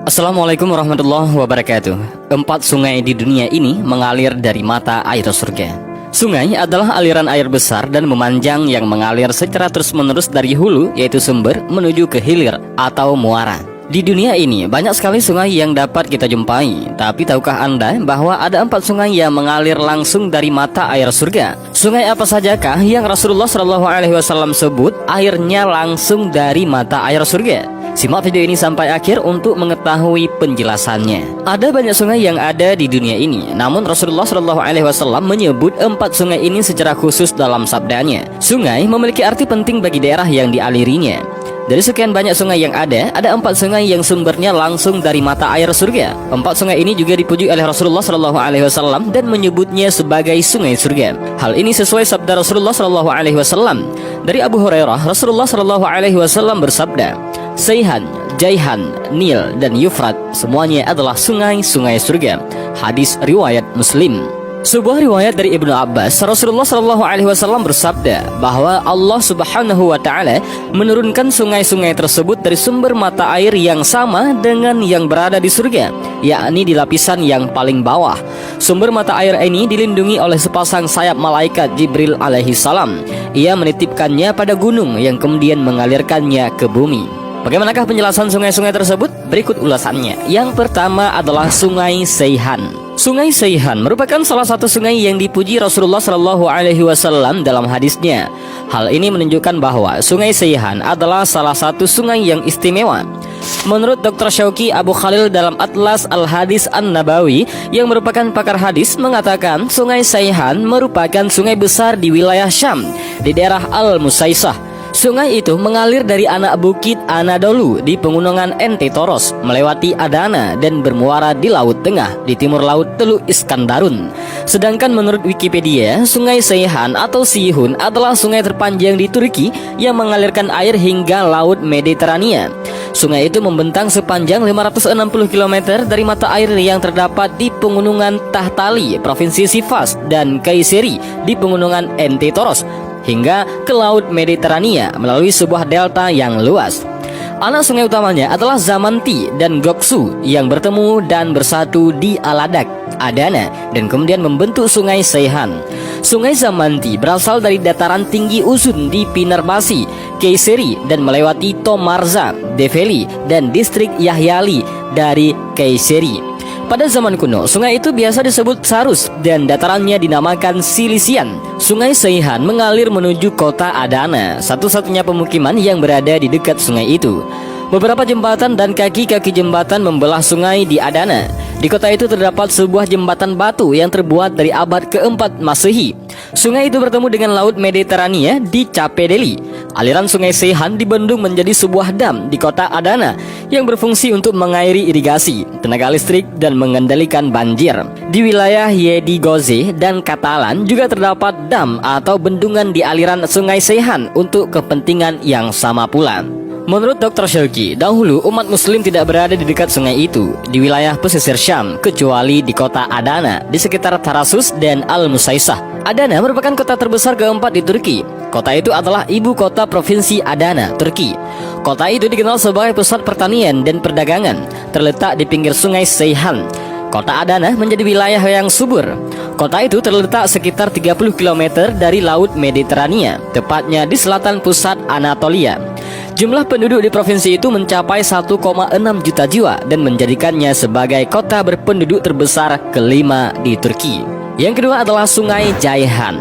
Assalamualaikum warahmatullahi wabarakatuh. 4 sungai di dunia ini mengalir dari mata air surga. Sungai adalah aliran air besar dan memanjang yang mengalir secara terus-menerus dari hulu, yaitu sumber, menuju ke hilir atau muara. Di dunia ini banyak sekali sungai yang dapat kita jumpai. Tapi tahukah Anda bahwa ada 4 sungai yang mengalir langsung dari mata air surga? Sungai apa sajakah yang Rasulullah SAW sebut airnya langsung dari mata air surga? Simak video ini sampai akhir untuk mengetahui penjelasannya. Ada banyak sungai yang ada di dunia ini, namun Rasulullah SAW menyebut 4 sungai ini secara khusus dalam sabdanya. Sungai memiliki arti penting bagi daerah yang dialirinya. Dari sekian banyak sungai yang ada 4 sungai yang sumbernya langsung dari mata air surga. 4 sungai ini juga dipuji oleh Rasulullah SAW dan menyebutnya sebagai sungai surga. Hal ini sesuai sabda Rasulullah SAW. Dari Abu Hurairah, Rasulullah SAW bersabda, Seihan, Jaihan, Nil, dan Yufrat semuanya adalah sungai-sungai surga. Hadis riwayat Muslim. Sebuah riwayat dari Ibnu Abbas, Rasulullah SAW bersabda bahwa Allah Subhanahu wa Ta'ala menurunkan sungai-sungai tersebut dari sumber mata air yang sama dengan yang berada di surga, yakni di lapisan yang paling bawah. Sumber mata air ini dilindungi oleh sepasang sayap malaikat Jibril alaihi salam. Ia menitipkannya pada gunung yang kemudian mengalirkannya ke bumi. Bagaimanakah penjelasan sungai-sungai tersebut? Berikut ulasannya. Yang pertama adalah Sungai Seihan. Sungai Seihan merupakan salah satu sungai yang dipuji Rasulullah SAW dalam hadisnya. Hal ini menunjukkan bahwa Sungai Seihan adalah salah satu sungai yang istimewa. Menurut Dr. Syauqi Abu Khalil dalam Atlas Al-Hadis An-Nabawi yang merupakan pakar hadis mengatakan Sungai Seihan merupakan sungai besar di wilayah Syam di daerah Al-Musaisah. Sungai itu mengalir dari anak bukit Anadolu di pegunungan Ente Toros, melewati Adana dan bermuara di Laut Tengah di timur laut Teluk Iskandarun. Sedangkan menurut Wikipedia, Sungai Seihan atau Sihun adalah sungai terpanjang di Turki yang mengalirkan air hingga Laut Mediterania. Sungai itu membentang sepanjang 560 km dari mata air yang terdapat di pegunungan Tahtali, Provinsi Sivas, dan Kayseri di pegunungan Ente Toros, hingga ke Laut Mediterania melalui sebuah delta yang luas. Anak sungai utamanya adalah Zamanti dan Goksu yang bertemu dan bersatu di Aladak, Adana, dan kemudian membentuk Sungai Seihan. Sungai Zamanti berasal dari dataran tinggi Uzun di Pinarbasi, Kayseri, dan melewati Tomarza, Develi, dan distrik Yahyali dari Kayseri. Pada zaman kuno, sungai itu biasa disebut Sarus dan datarannya dinamakan Silisian. Sungai Seihan mengalir menuju kota Adana, satu-satunya pemukiman yang berada di dekat sungai itu. Beberapa jembatan dan kaki-kaki jembatan membelah sungai di Adana. Di kota itu terdapat sebuah jembatan batu yang terbuat dari abad ke-4 Masehi. Sungai itu bertemu dengan Laut Mediterania di Capedeli. Aliran Sungai Seihan dibendung menjadi sebuah dam di kota Adana yang berfungsi untuk mengairi irigasi, tenaga listrik, dan mengendalikan banjir. Di wilayah Yedigoze dan Katalan juga terdapat dam atau bendungan di aliran Sungai Seihan untuk kepentingan yang sama pula. Menurut Dr. Syauqi, dahulu umat muslim tidak berada di dekat sungai itu di wilayah pesisir Syam, kecuali di kota Adana, di sekitar Tarasus dan Al-Musaisah. Adana merupakan kota terbesar keempat di Turki. Kota itu adalah ibu kota provinsi Adana, Turki. Kota itu dikenal sebagai pusat pertanian dan perdagangan, terletak di pinggir Sungai Seihan. Kota Adana menjadi wilayah yang subur. Kota itu terletak sekitar 30 km dari Laut Mediterania, tepatnya di selatan pusat Anatolia. Jumlah penduduk di provinsi itu mencapai 1,6 juta jiwa dan menjadikannya sebagai kota berpenduduk terbesar kelima di Turki. Yang kedua adalah Sungai Jaihan.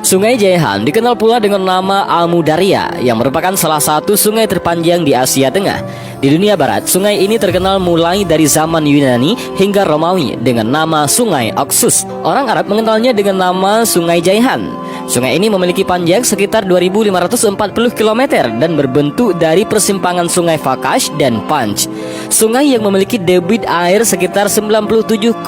Sungai Jaihan dikenal pula dengan nama Amudarya yang merupakan salah satu sungai terpanjang di Asia Tengah. Di dunia barat, sungai ini terkenal mulai dari zaman Yunani hingga Romawi dengan nama Sungai Oxus. Orang Arab mengenalnya dengan nama Sungai Jaihan. Sungai ini memiliki panjang sekitar 2.540 km dan berbentuk dari persimpangan Sungai Fakash dan Panj. Sungai yang memiliki debit air sekitar 97,4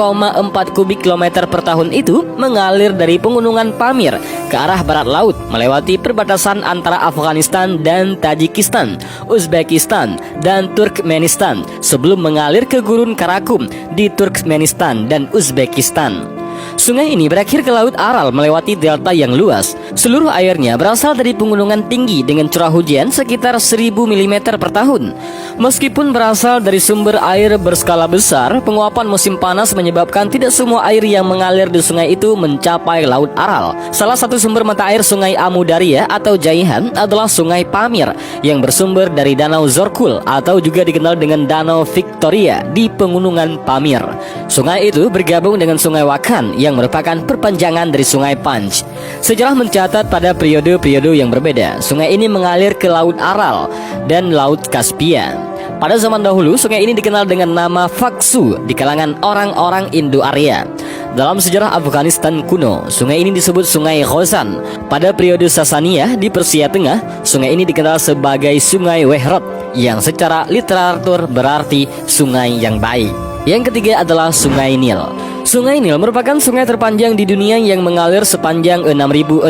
kubik kilometer per tahun itu mengalir dari pegunungan Pamir ke arah barat laut melewati perbatasan antara Afghanistan dan Tajikistan, Uzbekistan, dan Turkmenistan sebelum mengalir ke Gurun Karakum di Turkmenistan dan Uzbekistan. Sungai ini berakhir ke Laut Aral melewati delta yang luas. Seluruh airnya berasal dari pegunungan tinggi dengan curah hujan sekitar 1000 mm per tahun. Meskipun berasal dari sumber air berskala besar, penguapan musim panas menyebabkan tidak semua air yang mengalir di sungai itu mencapai Laut Aral. Salah satu sumber mata air Sungai Amudarya atau Jaihan adalah Sungai Pamir yang bersumber dari Danau Zorkul atau juga dikenal dengan Danau Victoria di Pegunungan Pamir. Sungai itu bergabung dengan Sungai Wakhan yang merupakan perpanjangan dari Sungai Panj. Sejarah mencatat pada periode-periode yang berbeda, sungai ini mengalir ke Laut Aral dan Laut Kaspia. Pada zaman dahulu, sungai ini dikenal dengan nama Faksu di kalangan orang-orang Indo-Arya. Dalam sejarah Afghanistan kuno, sungai ini disebut Sungai Khozan. Pada periode Sasaniyah di Persia Tengah, sungai ini dikenal sebagai Sungai Wehrot, yang secara literatur berarti sungai yang baik. Yang ketiga adalah Sungai Nil. Sungai Nil merupakan sungai terpanjang di dunia yang mengalir sepanjang 6.650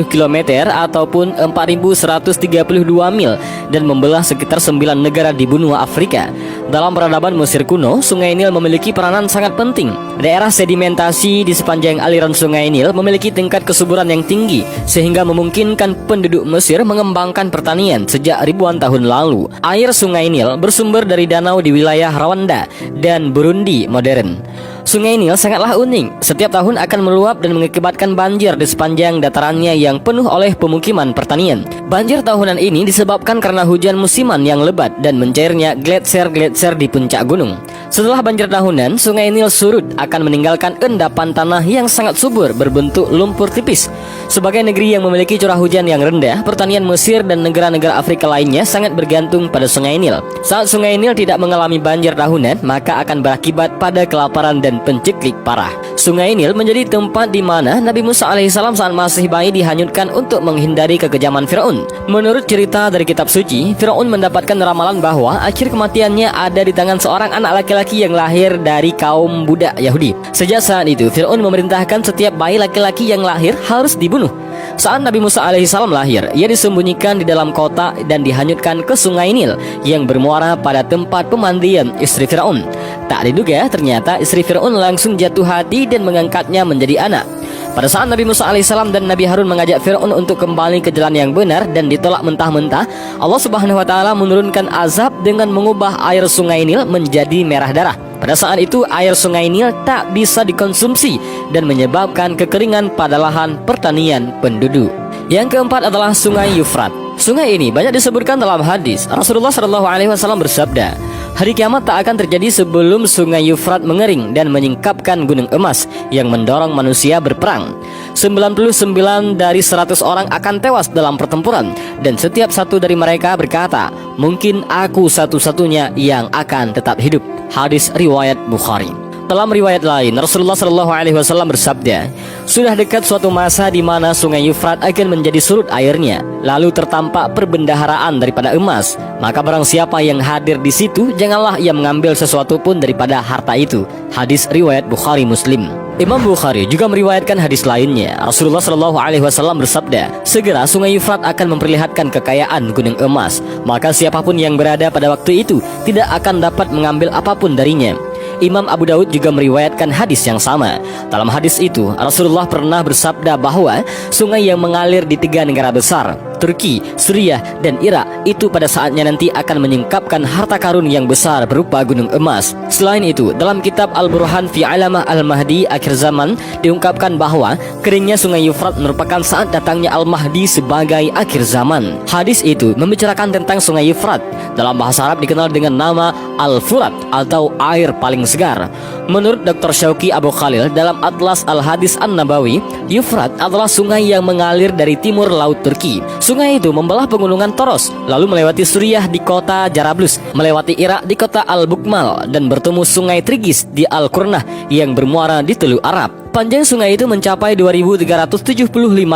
km ataupun 4.132 mil dan membelah sekitar 9 negara di benua Afrika. Dalam peradaban Mesir kuno, Sungai Nil memiliki peranan sangat penting. Daerah sedimentasi di sepanjang aliran Sungai Nil memiliki tingkat kesuburan yang tinggi sehingga memungkinkan penduduk Mesir mengembangkan pertanian sejak ribuan tahun lalu. Air Sungai Nil bersumber dari danau di wilayah Rwanda dan Burundi modern. Sungai Nil sangatlah unik. Setiap tahun akan meluap dan mengakibatkan banjir di sepanjang datarannya yang penuh oleh pemukiman pertanian. Banjir tahunan ini disebabkan karena hujan musiman yang lebat dan mencairnya gletser-gletser di puncak gunung. Setelah banjir tahunan, Sungai Nil surut akan meninggalkan endapan tanah yang sangat subur berbentuk lumpur tipis. Sebagai negeri yang memiliki curah hujan yang rendah, pertanian Mesir dan negara-negara Afrika lainnya sangat bergantung pada Sungai Nil. Saat Sungai Nil tidak mengalami banjir tahunan, maka akan berakibat pada kelaparan dan penceklik parah. Sungai Nil menjadi tempat di mana Nabi Musa alaihissalam saat masih bayi dihanyutkan untuk menghindari kekejaman Firaun. Menurut cerita dari kitab suci, Firaun mendapatkan ramalan bahwa akhir kematiannya ada di tangan seorang anak laki-laki yang lahir dari kaum budak Yahudi. Sejak saat itu, Firaun memerintahkan setiap bayi laki-laki yang lahir harus dibunuh. Saat Nabi Musa alaihissalam lahir, ia disembunyikan di dalam kota dan dihanyutkan ke Sungai Nil yang bermuara pada tempat pemandian istri Firaun. Tak diduga, ternyata istri Firaun langsung jatuh hati dan mengangkatnya menjadi anak. Pada saat Nabi Musa alaihissalam dan Nabi Harun mengajak Firaun untuk kembali ke jalan yang benar dan ditolak mentah-mentah, Allah Subhanahu wa taala menurunkan azab dengan mengubah air Sungai Nil menjadi merah darah. Pada saat itu air Sungai Nil tak bisa dikonsumsi dan menyebabkan kekeringan pada lahan pertanian penduduk. Yang keempat adalah Sungai Yufrat. Sungai ini banyak disebutkan dalam hadis. Rasulullah SAW bersabda, hari kiamat tak akan terjadi sebelum Sungai Yufrat mengering dan menyingkapkan gunung emas yang mendorong manusia berperang. 99 dari 100 orang akan tewas dalam pertempuran dan setiap satu dari mereka berkata, mungkin aku satu-satunya yang akan tetap hidup. Hadis riwayat Bukhari. Dalam riwayat lain, Rasulullah SAW bersabda, sudah dekat suatu masa di mana Sungai Yufrat akan menjadi surut airnya, lalu tertampak perbendaharaan daripada emas. Maka barang siapa yang hadir di situ, janganlah ia mengambil sesuatu pun daripada harta itu. Hadis riwayat Bukhari Muslim. Imam Bukhari juga meriwayatkan hadis lainnya. Rasulullah SAW bersabda, segera Sungai Yufrat akan memperlihatkan kekayaan gunung emas. Maka siapapun yang berada pada waktu itu tidak akan dapat mengambil apapun darinya. Imam Abu Daud juga meriwayatkan hadis yang sama. Dalam hadis itu, Rasulullah pernah bersabda bahwa sungai yang mengalir di 3 negara besar, Turki, Suriah, dan Irak, itu pada saatnya nanti akan menyingkapkan harta karun yang besar berupa gunung emas. Selain itu, dalam kitab Al-Burhan fi Alamah Al-Mahdi akhir zaman diungkapkan bahwa keringnya Sungai Yufrat merupakan saat datangnya Al-Mahdi sebagai akhir zaman. Hadis itu membicarakan tentang Sungai Yufrat. Dalam bahasa Arab dikenal dengan nama Al-Furat atau air paling segar. Menurut Dr. Syauqi Abu Khalil dalam Atlas Al-Hadis An-Nabawi, Yufrat adalah sungai yang mengalir dari timur laut Turki. Sungai itu membelah pegunungan Toros, lalu melewati Suriah di kota Jarablus, melewati Irak di kota Al-Bukmal, dan bertemu Sungai Trigis di Al-Qurnah yang bermuara di Teluk Arab. Panjang sungai itu mencapai 2.375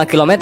km.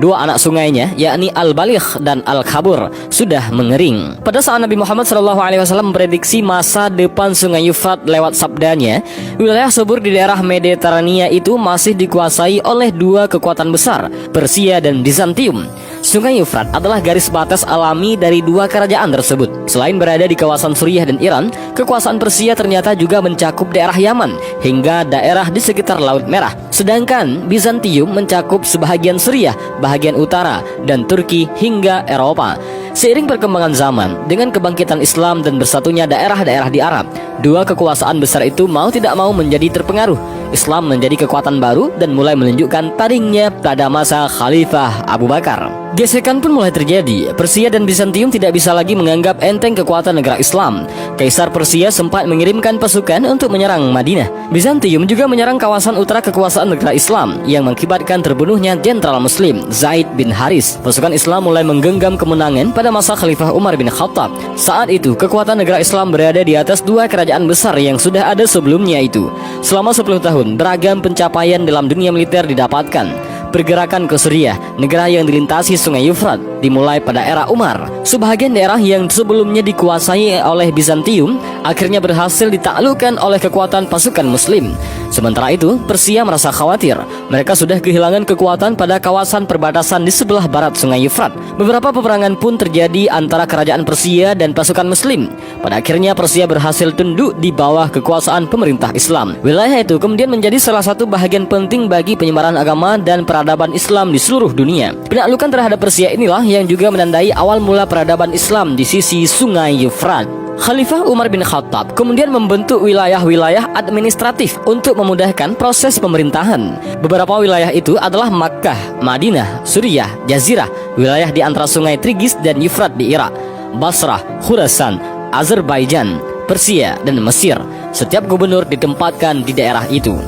Dua anak sungainya, yakni Al-Baligh dan Al-Khabur, sudah mengering. Pada saat Nabi Muhammad SAW memprediksi masa depan Sungai Yufrat lewat sabdanya, wilayah subur di daerah Mediterania itu masih dikuasai oleh 2 kekuatan besar, Persia dan Bizantium. Sungai Efrat adalah garis batas alami dari dua kerajaan tersebut. Selain berada di kawasan Suriah dan Iran, kekuasaan Persia ternyata juga mencakup daerah Yaman hingga daerah di sekitar Laut Merah. Sedangkan Bizantium mencakup sebahagian Suriah, bahagian utara, dan Turki hingga Eropa. Seiring perkembangan zaman, dengan kebangkitan Islam dan bersatunya daerah-daerah di Arab, dua kekuasaan besar itu mau tidak mau menjadi terpengaruh. Islam menjadi kekuatan baru dan mulai menunjukkan taringnya pada masa Khalifah Abu Bakar. Gesekan pun mulai terjadi. Persia dan Bizantium tidak bisa lagi menganggap enteng kekuatan negara Islam. Kaisar Persia sempat mengirimkan pasukan untuk menyerang Madinah. Bizantium juga menyerang kawasan utara kekuasaan negara Islam yang mengakibatkan terbunuhnya Jenderal Muslim Zaid bin Haris. Pasukan Islam mulai menggenggam kemenangan pada masa Khalifah Umar bin Khattab. Saat itu, kekuatan negara Islam berada di atas dua kerajaan besar yang sudah ada sebelumnya itu. Selama 10 tahun, beragam pencapaian dalam dunia militer didapatkan. Pergerakan ke Suriah, negara yang dilintasi Sungai Efrat, dimulai pada era Umar. Sebahagian daerah yang sebelumnya dikuasai oleh Bizantium akhirnya berhasil ditaklukkan oleh kekuatan pasukan Muslim. Sementara itu, Persia merasa khawatir. Mereka sudah kehilangan kekuatan pada kawasan perbatasan di sebelah barat Sungai Efrat. Beberapa peperangan pun terjadi antara kerajaan Persia dan pasukan Muslim. Pada akhirnya Persia berhasil tunduk di bawah kekuasaan pemerintah Islam. Wilayah itu kemudian menjadi salah satu bahagian penting bagi penyebaran agama dan peradaban Islam di seluruh dunia. Penaklukan terhadap Persia inilah yang juga menandai awal mula peradaban Islam di sisi Sungai Efrat. Khalifah Umar bin Khattab kemudian membentuk wilayah-wilayah administratif untuk memudahkan proses pemerintahan. Beberapa wilayah itu adalah Makkah, Madinah, Suriah, Jazirah, wilayah di antara sungai Tigris dan Efrat di Irak, Basrah, Khurasan, Azerbaijan, Persia, dan Mesir. Setiap gubernur ditempatkan di daerah itu.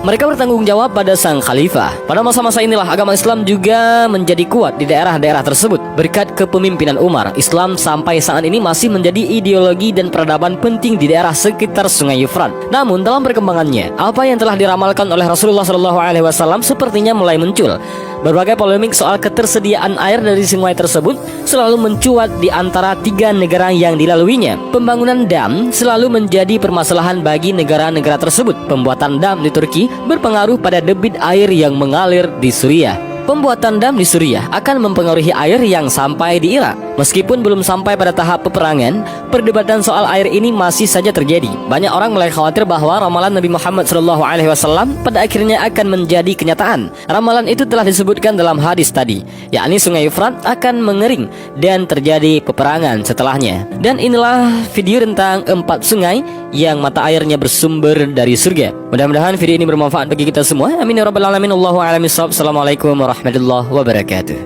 Mereka bertanggung jawab pada sang khalifah. Pada masa-masa inilah agama Islam juga menjadi kuat di daerah-daerah tersebut. Berkat kepemimpinan Umar, Islam sampai saat ini masih menjadi ideologi dan peradaban penting di daerah sekitar Sungai Efrat. Namun dalam perkembangannya, apa yang telah diramalkan oleh Rasulullah SAW sepertinya mulai muncul. Berbagai polemik soal ketersediaan air dari sungai tersebut selalu mencuat di antara tiga negara yang dilaluinya. Pembangunan dam selalu menjadi permasalahan bagi negara-negara tersebut. Pembuatan dam di Turki berpengaruh pada debit air yang mengalir di Suriah. Pembuatan dam di Suriah akan mempengaruhi air yang sampai di Irak. Meskipun belum sampai pada tahap peperangan, perdebatan soal air ini masih saja terjadi. Banyak orang mulai khawatir bahwa ramalan Nabi Muhammad SAW pada akhirnya akan menjadi kenyataan. Ramalan itu telah disebutkan dalam hadis tadi, yakni Sungai Efrat akan mengering dan terjadi peperangan setelahnya. Dan inilah video tentang 4 sungai yang mata airnya bersumber dari surga. Mudah-mudahan video ini bermanfaat bagi kita semua. Amin ya rabbal alamin. Allahu a'lam bishawab. Assalamualaikum warahmatullahi wabarakatuh.